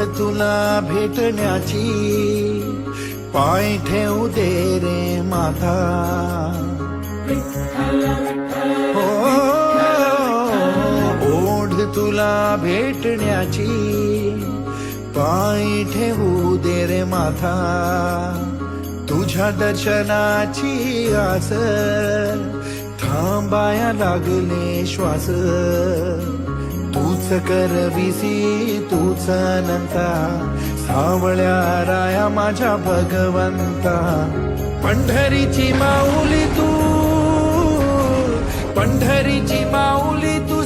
तुला भेटण्याची, पाय ठेवू दे रे माता. हो, ओढ तुला भेटण्याची, पाय ठेवू दे रे माता. तुझ्या दर्शनाची आस, थांबाया लागले श्वास. तूच करविसी तूच अनंता, सावळ्या राया माझ्या भगवंता. पंढरीची माऊली तू, पंढरीची माऊली तू.